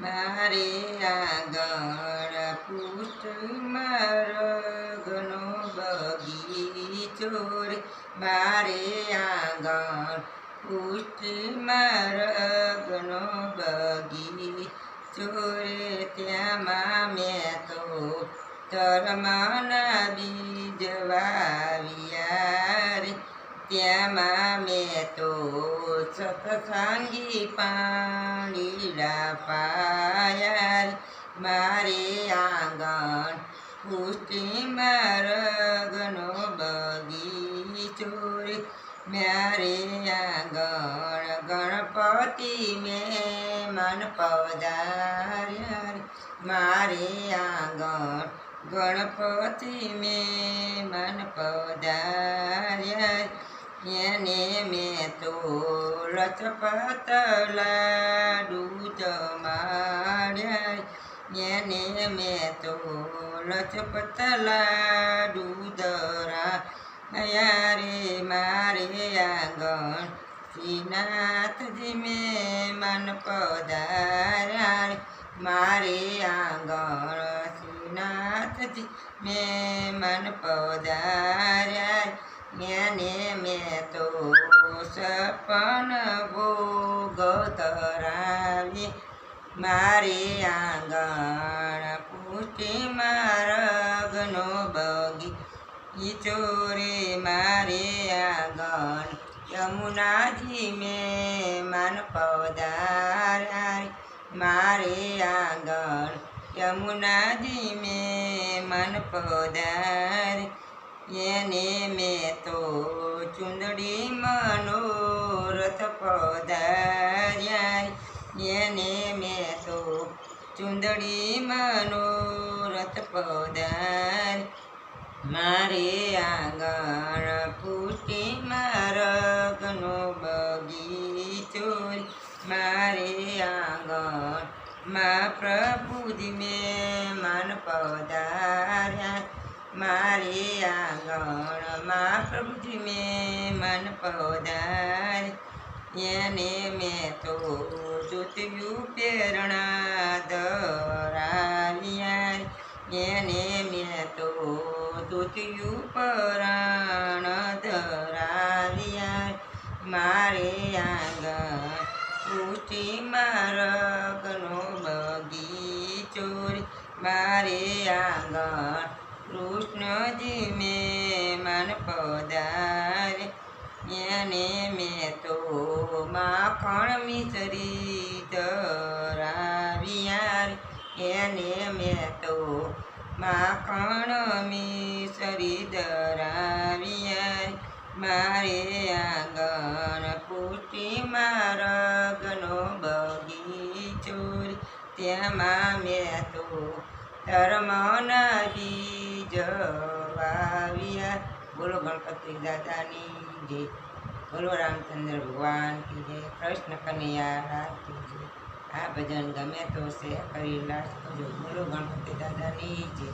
મારે આગળ પુષ્ટિમાં રગનો બગીચો રે, મારે આગળ પુષ્ટિમાં રગનો બગીચો રે, ત્યાંમાં મેં તો ધર્મના બીજ વાવ્યા રે, ત્યાંમાં મેં તો સત્સંગી પાંડીડા પાયા રે, મારે આંગણ પુષ્ટિમાં રગનો બગીચો રે, મારે આંગણ ગણપતિ મહેમાન પધાર્યા રે, મારે આંગણ ગણપતિ મહેમાન પધાર્યા રે, એને મેં તો લચપત લાડુ જમાડ્યા રે, એને મેં તો લચપત લાડુ ધરાયા રે, મારે આંગણ શ્રીનાથજી મહેમાન પધાર્યા રે, મારે આંગણ શ્રીનાથજી મહેમાન પધાર્યા રે, એને મેં તો સપન ભોગ ધરાવી, મારે આંગણ પુષ્ટિમાં રગનો બગીચો રે, મારે આંગણ યમુનાજી મહેમાન પધાર્યા રે, મારે આંગણ યમુનાજી મહેમાન પધાર્યા, એને મેં તો ચુંદડી મનોરથ પધાર્યા રે, એને મેં તો ચુંદડી મનોરથ પધાર્યા, મારે આંગણ પુષ્ટિમાં રગનો બગીચો રે, મારે આંગણ માં પ્રભુજી મહેમાન પધાર્યા, મારે આંગણ માં પ્રભુજી મહેમાન પધાર્યા, એને મેં તો જોત્યું પ્રેરણા ધરાવ્યા રે, એને મેં તો જોત્યું પરાણ ધરાવ્યા રે, મારે આંગણ પુષ્ટિમાં રગનો બગીચો રે, મારે આંગણ કૃષ્ણજી મહેમાન પધારે, એને મેં તો માખણ મિસરી ધરાવ્યા રે, એને મેં તો માખણ મિસરી ધરાવ્યા રે, મારે આંગણ પુષ્ટિમાં રગનો બગીચો રે, ત્યાંમાં મેં તો ધર્મના બીજ વાવ્યા. બોલો ગણપતિ દાદાની જય, બોલો રામચંદ્ર ભગવાન કી જય, કૃષ્ણ કનૈયા લાલ કી જય. આ ભજન ગમે તો શેર કરી લાશ કરજો. બોલો ગણપતિ દાદાની જય.